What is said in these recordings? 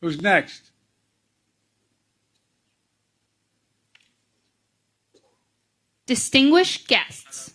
Who's next? Distinguished guests,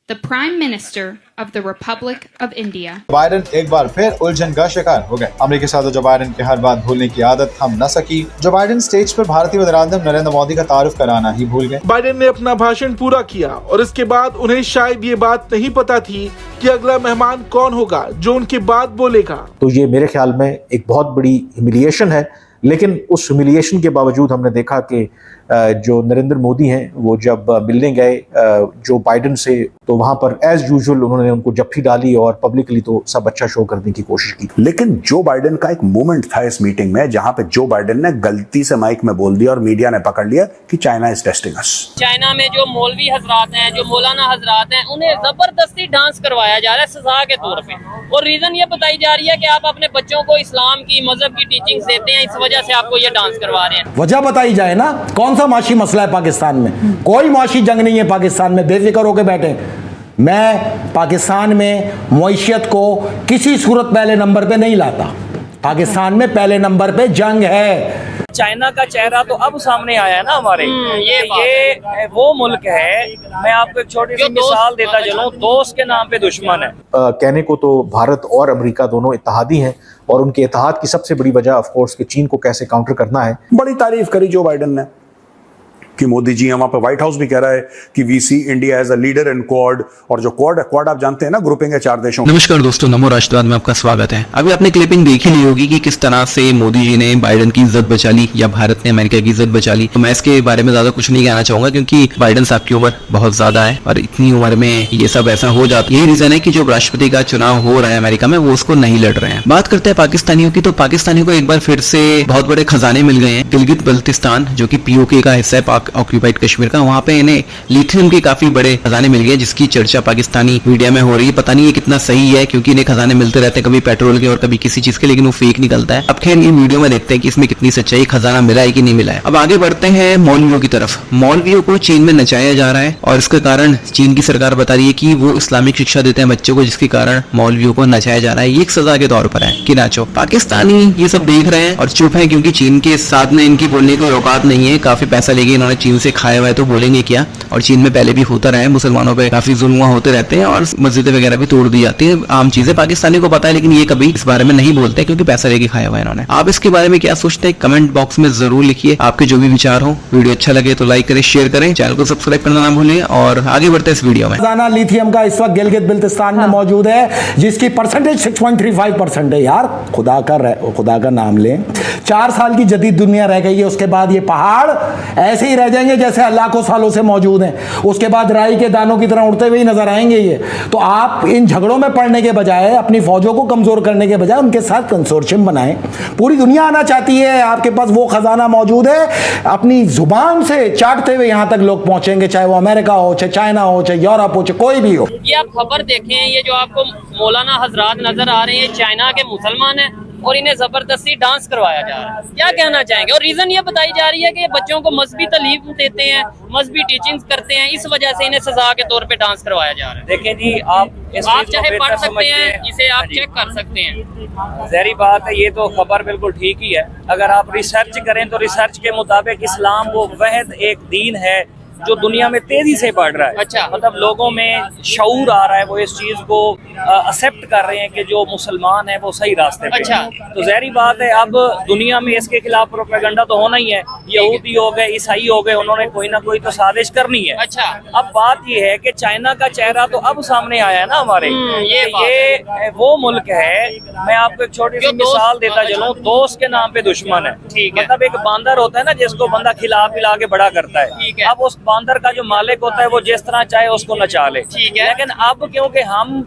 the Prime Minister of the Republic of India. Biden एक बार फिर उलझन का शिकार हो गए। अमेरिकी सदर जो बाइडेन की हर बात भूलने की आदत थम न सकी। जो बाइडेन स्टेज पर भारतीय वज़ीर-ए-आज़म नरेंद्र मोदी का तारुफ कराना ही भूल गए। बाइडेन ने अपना भाषण पूरा किया और इसके बाद उन्हें शायद ये बात नहीं पता थी कि अगला मेहमान कौन होगा जो उनके बाद बोलेगा। तो ये मेरे ख्याल में एक बहुत बड़ी ह्यूमिलिएशन है, लेकिन उस ह्यूमिलिएशन के बावजूद हमने देखा कि जो नरेंद्र मोदी हैं वो जब मिलने गए जो बाइडेन से, तो वहां पर एज यूजुअल उन्होंने उनको जप्फी डाली और पब्लिकली तो सब अच्छा शो करने की कोशिश की। लेकिन जो बाइडेन का एक मोमेंट था इस मीटिंग में जहां पे जो बाइडेन ने गलती से माइक में बोल दिया और मीडिया ने पकड़ लिया कि China is testing us. China में जो मौलवी हजरात हैं, जो मौलाना हजरात हैं, उन्हें जबरदस्ती डांस करवाया जा रहा है सजा के तौर पे, और रीजन ये बताई जा रही है कि आप अपने बच्चों को इस्लाम की, मजहब की टीचिंग देते हैं, इस वजह से आपको ये डांस करवा रहे हैं। वजह बताई जाए ना, कौन सा माशी मसला है पाकिस्तान में? कोई माशी जंग नहीं है पाकिस्तान में, बेफिक्र होकर बैठे। मैं पाकिस्तान में मईशत को किसी सूरत पहले नंबर पे नहीं लाता। पाकिस्तान में पहले नंबर पे जंग है। चाइना का चेहरा तो अब सामने आया है ना हमारे। ये वो मुल्क है, मैं आपको एक छोटी सी मिसाल देता चलूं, दोस्त के नाम पे दुश्मन है। कहने को तो भारत और अमेरिका दोनों इत्तेहादी हैं और उनके इत्तेहाद की सबसे बड़ी वजह ऑफ कोर्स कि चीन को कैसे काउंटर करना है। बड़ी तारीफ करी जो बाइडेन ने कि मोदी जी, वहां पे व्हाइट हाउस भी कह रहा है कि we see India as a leader in Quad, और जो क्वाड आप जानते हैं ना, ग्रुपिंग है 4 देशों। नमस्कार दोस्तों, नमो राष्ट्रवाद में आपका स्वागत है। अभी आपने क्लिपिंग देखी नहीं होगी कि किस तरह से मोदी जी ने बाइडेन की इज्जत बचा ली या भारत ने अमेरिका की इज्जत बचा ली। तो मैं इसके बारे में ज्यादा कुछ नहीं कहना चाहूंगा क्योंकि बाइडेन साहब की उम्र बहुत ज्यादा है और इतनी उम्र में ये सब ऐसा हो जाता है। यही रीजन है कि जो राष्ट्रपति का चुनाव हो रहा है अमेरिका में, वो उसको नहीं लड़ रहे हैं। बात करते हैं पाकिस्तानियों की, तो पाकिस्तानियों को एक बार फिर से बहुत बड़े खजाने मिल गए हैं। गिलगित बल्तिस्तान जो कि पीओके का हिस्सा है, पाक ऑक्यूपाइड कश्मीर का, वहां पे इन्हें लिथियम के काफी बड़े खजाने मिल गए जिसकी चर्चा पाकिस्तानी मीडिया में हो रही है। पता नहीं ये कितना सही है क्योंकि इन्हें खजाने मिलते रहते हैं, कभी पेट्रोल के और कभी किसी चीज के, लेकिन वो फेक निकलता है। अब खैर ये वीडियो में देखते हैं कि इसमें कितनी सच्चाई, खजाना मिला है कि नहीं मिला है। अब आगे बढ़ते हैं मौलवियों की तरफ। मौलवियों को चीन में नचाया जा रहा है और इसके कारण चीन की सरकार बता रही है कि वो इस्लामिक शिक्षा देते हैं बच्चों को, जिसके कारण मौलवियों को नचाया जा रहा है। ये एक सजा के तौर पर है कि नाचो। पाकिस्तानी ये सब देख रहे हैं और चुप है क्योंकि चीन के साथ में इनकी बोलने की औकात नहीं है। काफी पैसा लेके इन्होंने चीन से खाया हुआ है, तो बोलेंगे क्या। और चीन में पहले भी होता रहा है, मुसलमानों पे काफी जुल्म होते रहते हैं और मस्जिदें वगैरह भी तोड़ दी जाती हैं। आम चीजें पाकिस्तानी को पता है, लेकिन ये कभी इस बारे में नहीं बोलते क्योंकि पैसा लेके खाया हुआ है इन्होंने। आप इसके बारे में क्या सोचते हैं कमेंट बॉक्स में जरूर लिखिए। आपके जो भी विचार हो। वीडियो अच्छा लगे तो लाइक करें, शेयर करें, चैनल को सब्सक्राइब करना ना भूलिए और आगे बढ़ते हैं इस वीडियो में। खजाना लिथियम का इस वक्त गिलगित बिल्तिस्तान में मौजूद है जिसकी परसेंटेज 6.35% है। यार खुदा का नाम लें, 4 साल की जदीद दुनिया रह गई है, उसके बाद ये पहाड़ ऐसे ही रह जाएंगे जैसे लाखों सालों से मौजूद हैं। उसके बाद राई के दानों की तरह उड़ते हुए ही नजर आएंगे ये। तो आप इन झगड़ों में पड़ने के बजाय, अपनी फौजों को कमजोर करने के बजाय उनके साथ कंसोर्शियम बनाएं। पूरी दुनिया आना चाहती है, आपके पास वो खजाना मौजूद है। अपनी जुबान से चाटते हुए यहां तक लोग पहुंचेंगे, चाहे वो अमेरिका हो, चाहे चाइना हो, चाहे यूरोप हो, चाहे कोई भी हो। ये आप खबर देखें, ये जो आपको मौलाना हजरात नजर आ रहे हैं, चाइना के मुसलमान हैं और इन्हें जबरदस्ती डांस करवाया जा रहा है। क्या कहना चाहेंगे? और रीजन ये बताई जा रही है कि बच्चों को मजहबी तालीम देते हैं, मजहबी टीचिंग करते हैं, इस वजह से इन्हें सजा के तौर पे डांस करवाया जा रहा है। देखें जी, आप चाहे पढ़ सकते हैं, इसे आप चेक कर सकते हैं। ज़ाहिर बात है, ये तो खबर बिल्कुल ठीक ही है। अगर आप रिसर्च करें तो रिसर्च के मुताबिक इस्लाम वो वहद एक दीन है जो दुनिया में तेजी से बढ़ रहा है। अच्छा, मतलब लोगों में शऊर आ रहा है, वो इस चीज को एक्सेप्ट कर रहे हैं कि जो मुसलमान है वो सही रास्ते पे। अच्छा, तो ज़ाहिर बात है अब दुनिया में इसके खिलाफ प्रोपेगेंडा तो होना ही है। यहूदी हो गए, ईसाई हो गए, उन्होंने कोई ना कोई तो साजिश करनी है। अच्छा, अब बात ये है कि चाइना का चेहरा तो अब सामने आया है ना हमारे। ये वो मुल्क है, मैं आपको एक छोटी सी मिसाल देता चलूं, दोस्त के नाम पे दुश्मन है। मतलब एक बांदर होता है ना जिसको बंदा खिला पिला के बड़ा करता है, अब उस बांदर का जो मालिक होता है वो जिस तरह चाहे उसको नचा ले। लेकिन अब क्योंकि हम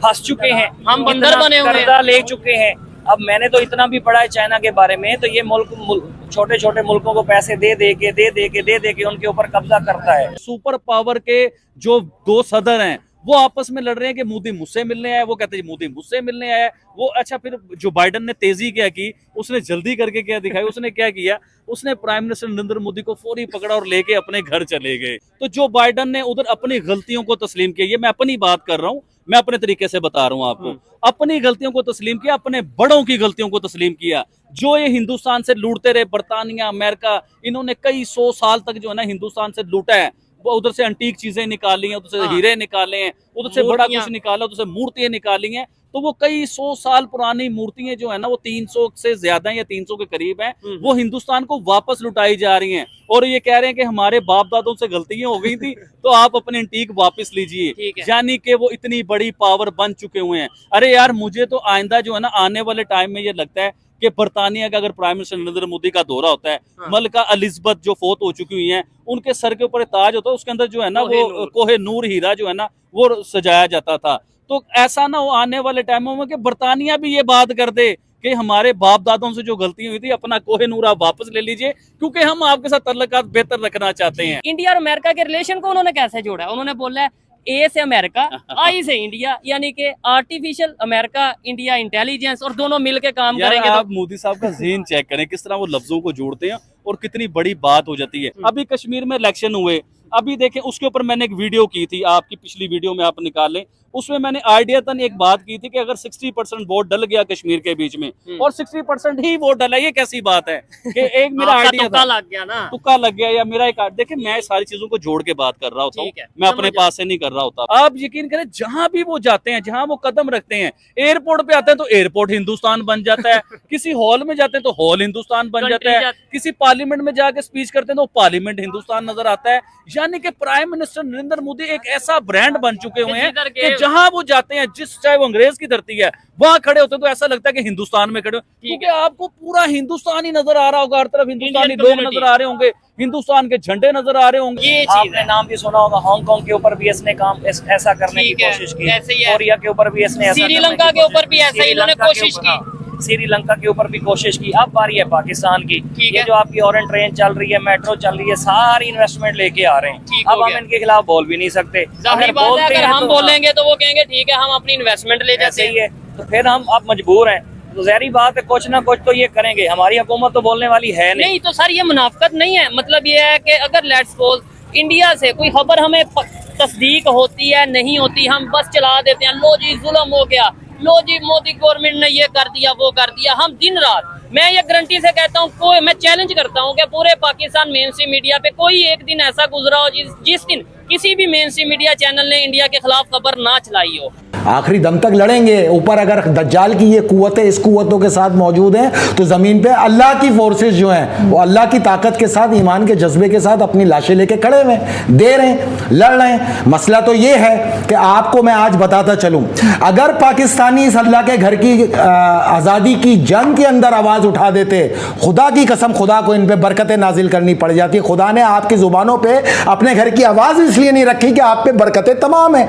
फंस चुके हैं, हम बंदर बने हुए हैं, कर्जा ले चुके हैं। अब मैंने तो इतना भी पढ़ा है चाइना के बारे में, तो ये मुल्क छोटे छोटे मुल्कों को पैसे दे दे के उनके ऊपर कब्जा करता है। सुपर पावर के जो 2 सदर हैं वो आपस में लड़ रहे हैं कि मोदी मुझसे मिलने आया, वो कहते हैं मोदी मुझसे मिलने आया। वो अच्छा, फिर जो बाइडन ने तेजी क्या की, उसने जल्दी करके क्या दिखाई, उसने क्या किया, उसने प्राइम मिनिस्टर नरेंद्र मोदी को फौरी पकड़ा और लेके अपने घर चले गए। तो जो बाइडन ने उधर अपनी गलतियों को तस्लीम किया, ये मैं अपनी बात कर रहा हूँ, मैं अपने तरीके से बता रहा हूँ आपको, अपनी गलतियों को तस्लीम किया, अपने बड़ों की गलतियों को तस्लीम किया। जो ये हिंदुस्तान से लूटते रहे, बर्तानिया, अमेरिका, इन्होंने कई 100 साल तक जो है ना हिंदुस्तान से लूटा है। वो उधर से अंटीक चीजें निकाली हैं, उधर से हीरे निकाले हैं, उधर से बड़ा कुछ निकाला, उधर से मूर्तियां निकाली हैं। तो वो कई 100 साल पुरानी मूर्तियां जो है ना, वो 300 से ज्यादा या 300 के करीब हैं, वो हिंदुस्तान को वापस लुटाई जा रही हैं। और ये कह रहे हैं कि हमारे बाप दादों से गलतियां हो गई थी, तो आप अपने एंटीक वापस लीजिए, यानी कि वो इतनी बड़ी पावर बन चुके हुए हैं। अरे यार, मुझे तो आइंदा जो है ना, आने वाले टाइम में ये लगता है कि बर्तानिया का अगर प्राइम मिनिस्टर नरेंद्र मोदी का दौरा होता है, मलका एलिजाबेथ जो फोत हो चुकी हुई हैं, उनके सर के ऊपर ताज होता है, उसके अंदर जो है ना वो कोहे नूर हीरा जो है ना वो सजाया जाता था। तो ऐसा ना हो आने वाले टाइमों में कि बर्तानिया भी ये बात कर दे कि हमारे बाप दादों से जो गलती हुई थी, अपना कोहे नूर आप वापस ले लीजिए, क्योंकि हम आपके साथ तल्लुकात बेहतर रखना चाहते हैं। इंडिया और अमेरिका के रिलेशन को उन्होंने कैसे जोड़ा? उन्होंने बोला है ए से अमेरिका, आई से इंडिया, यानी कि आर्टिफिशियल अमेरिका इंडिया इंटेलिजेंस, और दोनों मिलकर काम करेंगे। आप मोदी साहब का ज़हन चेक करें, किस तरह वो लफ्जों को जोड़ते हैं और कितनी बड़ी बात हो जाती है। अभी कश्मीर में इलेक्शन हुए, अभी देखें, उसके ऊपर मैंने एक वीडियो की थी, आपकी पिछली वीडियो में आप निकालें, उसमें मैंने आइडियातन एक बात की थी कि अगर 60% वोट डल गया कश्मीर के बीच में, और 60% ही वोट डला, ये कैसी बात है कि एक मेरा आइडिया तुक्का लग गया ना, तुक्का लग गया, या मेरा एक देखिए, मैं सारी चीजों को जोड़ के बात कर रहा होता हूँ, मैं अपने पास से नहीं कर रहा होता। आप यकीन करें, जहां भी वो जाते हैं, जहां वो कदम रखते हैं, एयरपोर्ट पे आते हैं तो एयरपोर्ट हिंदुस्तान बन जाता है, किसी हॉल में जाते हैं तो हॉल हिंदुस्तान बन जाता है, किसी पार्लियामेंट में जाके स्पीच करते हैं तो पार्लियामेंट हिंदुस्तान नजर आता है। यानी कि प्राइम मिनिस्टर नरेंद्र मोदी एक ऐसा ब्रांड बन चुके हुए हैं कि जहां वो जाते हैं, जिस चाहे वो अंग्रेज की धरती है, वहां खड़े होते तो ऐसा लगता है कि हिंदुस्तान में खड़े हो, क्योंकि आपको पूरा हिंदुस्तान ही नजर आ रहा होगा, हर तरफ हिंदुस्तानी लोग नजर आ रहे होंगे, हिंदुस्तान के झंडे नजर आ रहे होंगे। ये आपने नाम भी सुना होगा, हांगकांग के ऊपर भी इसने काम ऐसा करने की कोशिश की, कोरिया के ऊपर भी इसने, श्रीलंका के ऊपर भी ऐसा इन्होंने कोशिश की, श्रीलंका के ऊपर भी कोशिश की। अब बारी है पाकिस्तान की। ये जो आपकी ऑरेंज ट्रेन चल रही है, मेट्रो चल रही है, सारी इन्वेस्टमेंट लेके आ रहे हैं। अब हम इनके खिलाफ बोल भी नहीं सकते। अगर हम बोलेंगे तो वो कहेंगे ठीक है, हम अपनी इन्वेस्टमेंट ले जाते हैं, तो फिर हम अब मजबूर हैं। तो ज़ाहिर बात है, कुछ ना कुछ तो ये करेंगे। हमारी हुकूमत तो बोलने वाली है नहीं। तो सर ये मुनाफिकत नहीं है, मतलब ये है कि अगर लेट्स सपोज इंडिया से कोई खबर हमें तस्दीक होती है, नहीं होती, हम बस चला देते हैं, लो जी जुल्म हो गया, लो जी मोदी गवर्नमेंट ने ये कर दिया, वो कर दिया। हम दिन रात, मैं ये गारंटी से कहता हूँ, कोई, मैं चैलेंज करता हूँ कि पूरे पाकिस्तान मेन स्ट्रीम मीडिया पे कोई एक दिन ऐसा गुजरा हो जिस दिन किसी भी मेन स्ट्रीम मीडिया चैनल ने इंडिया के खिलाफ खबर ना चलाई हो। आखिरी दम तक लड़ेंगे। ऊपर अगर दज्जाल की ये कुव्वतें इस कुव्वतों के साथ मौजूद हैं, तो ज़मीन पे अल्लाह की फोर्सेस जो हैं वो अल्लाह की ताकत के साथ, ईमान के जज्बे के साथ अपनी लाशें लेके खड़े हुए हैं, दे रहे हैं, लड़ रहे हैं। मसला तो ये है कि आपको मैं आज बताता चलूं, अगर पाकिस्तानी इस अल्लाह के घर की आज़ादी की जंग के अंदर आवाज़ उठा देते, खुदा की कसम, खुदा को इन पे बरकतें नाजिल करनी पड़ जाती। खुदा ने आपकी ज़ुबानों पर अपने घर की आवाज़ इसलिए नहीं रखी कि आप पे बरकतें तमाम हैं,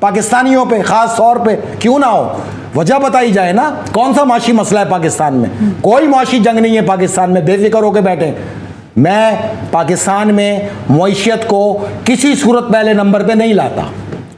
पाकिस्तानियों पे खास तौर पे क्यों ना हो, वजह बताई जाए ना। कौन सा माशी मसला है पाकिस्तान में? कोई माशी जंग नहीं है पाकिस्तान में, बेफिक्र होकर बैठे। मैं पाकिस्तान में मईशत को किसी सूरत पहले नंबर पे नहीं लाता।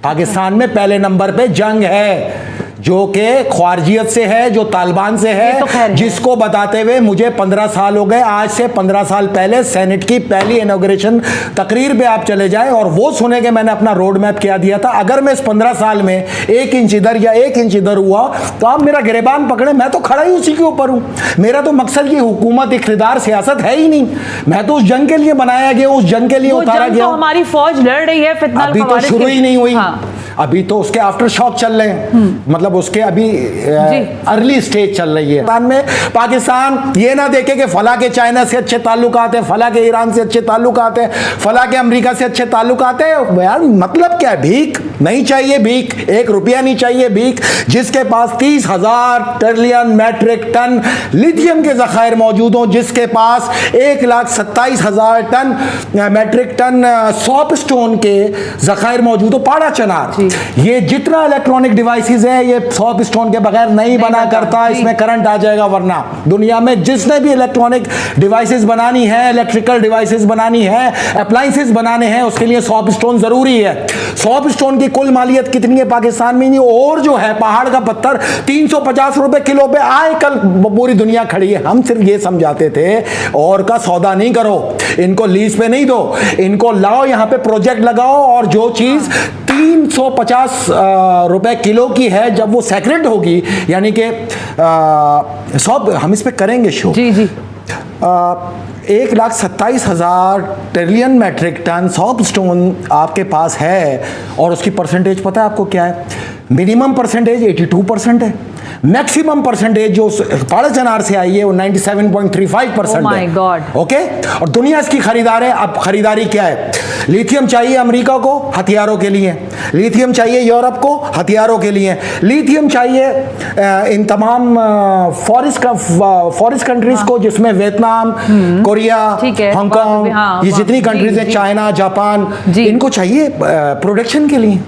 पाकिस्तान में पहले नंबर पे जंग है, जो कि ख्वारजियत से है, जो तालिबान से है, तो जिसको बताते हुए मुझे 15 साल हो गए। आज से 15 साल पहले सेनेट की पहली इनॉग्रेशन तकरीर पे आप चले जाएं और वो सुने कि मैंने अपना रोड मैप क्या दिया था। अगर मैं इस 15 साल में 1 इंच इधर या 1 इंच इधर हुआ तो आप मेरा गिरबान पकड़े, मैं तो खड़ा ही उसी के ऊपर हूं। मेरा तो मकसद ये हुकूमत, इक़्तिदार, सियासत है ही नहीं। मैं तो उस जंग के लिए बनाया गया, उस जंग के लिए उतारा गया। हमारी फौज लड़ रही है, फितना अभी तो शुरू ही नहीं हुई। अभी तो उसके आफ्टर शॉक चल रहे हैं, मतलब उसके अभी अर्ली स्टेज चल रही है। पाकिस्तान ये ना देखे कि फला के चाइना से अच्छे ताल्लुकात हैं, फला के ईरान से अच्छे ताल्लुकात हैं, फला के अमेरिका से अच्छे ताल्लुकात हैं। यार मतलब क्या, भीख नहीं चाहिए, भीख 1 रुपया नहीं चाहिए, भीख। जिसके पास 30,000 ट्रिलियन मैट्रिक टन लिथियम के ज़खायर मौजूद हों, जिसके पास 1,27,000 ton metric ton soapstone के ज़खायर मौजूद हो, पाड़ा चनार, ये जितना इलेक्ट्रॉनिक डिवाइसेस है ये सॉप स्टोन के बगैर नहीं बना करता, इसमें करंट आ जाएगा। वरना दुनिया में जिसने भी इलेक्ट्रॉनिक डिवाइसेस बनानी है, इलेक्ट्रिकल डिवाइसेस बनानी है, अप्लायंसेस बनाने हैं, उसके लिए सॉप स्टोन जरूरी है। सॉप स्टोन की कुल मालियत कितनी है पाकिस्तान में? और जो है पहाड़ का पत्थर 350 रुपए किलो पे आए, कल पूरी दुनिया खड़ी है। हम सिर्फ ये समझाते थे और का सौदा नहीं करो, इनको लीज पे नहीं दो, इनको लाओ यहाँ पे प्रोजेक्ट लगाओ, और जो चीज 350 रुपए किलो की है जब वो सैक्रेड होगी, यानी कि सब हम इस पे करेंगे शो। जी जी 1,27,000 trillion metric ton soapstone आपके पास है, और उसकी परसेंटेज पता है आपको क्या है? मिनिमम परसेंटेज 82% है, मैक्सिमम परसेंटेज जो पाड़ा चनार से आई है वो 97.35% माय है। गॉड। ओके, और दुनिया इसकी खरीदार है। अब खरीदारी क्या है? लिथियम चाहिए अमेरिका को हथियारों के लिए, लिथियम चाहिए यूरोप को हथियारों के लिए, लिथियम चाहिए इन तमाम फॉरेस्ट कंट्रीज को, जिसमें वियतनाम, कोरिया, हांगकांग, ये जितनी कंट्रीज हैं, चाइना, जापान, इनको चाहिए प्रोडक्शन के लिए।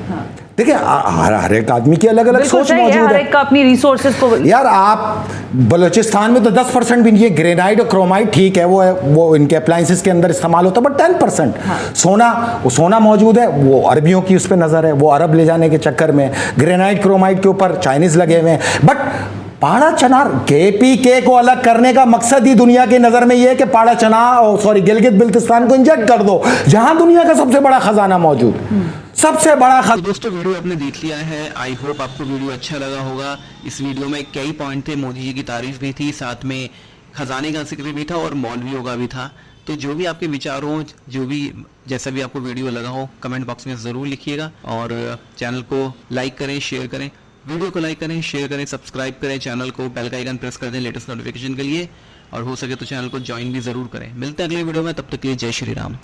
देखिए हर एक आदमी की अलग अलग सोच मौजूद है, हर एक का अपनी रिसोर्सेज को। यार आप बलूचिस्तान में तो 10% भी नहीं है, ग्रेनाइट और क्रोमाइट ठीक है, वो इनके अप्लायंसेस के अंदर इस्तेमाल होता है, बट 10% सोना मौजूद है, वो अरबियों की उस पर नजर है, वो अरब ले जाने के चक्कर में ग्रेनाइट क्रोमाइट के ऊपर चाइनीज लगे हुए हैं। बट पाड़ा चनार KPK को अलग करने का मकसद ही दुनिया की नजर में यह है कि पाड़ा चनार गिलगित बिल्तिस्तान को इंजेक्ट कर दो, जहां दुनिया का सबसे बड़ा खजाना मौजूद, सबसे बड़ा तो दोस्तों वीडियो आपने देख लिया है। आई होप आपको वीडियो अच्छा लगा होगा। इस वीडियो में कई पॉइंट थे, मोदी जी की तारीफ भी थी, साथ में खजाने का जिक्र भी था और मौलवियों का भी था। तो जो भी आपके विचार हो, जो भी जैसा भी आपको वीडियो लगा हो, कमेंट बॉक्स में ज़रूर लिखिएगा, और चैनल को लाइक करें, शेयर करें, वीडियो को लाइक करें, शेयर करें, सब्सक्राइब करें, चैनल को बेल का आइकन प्रेस कर दें लेटेस्ट नोटिफिकेशन के लिए, और हो सके तो चैनल को ज्वाइन भी ज़रूर करें। मिलते हैं अगले वीडियो में, तब तक के लिए जय श्री राम।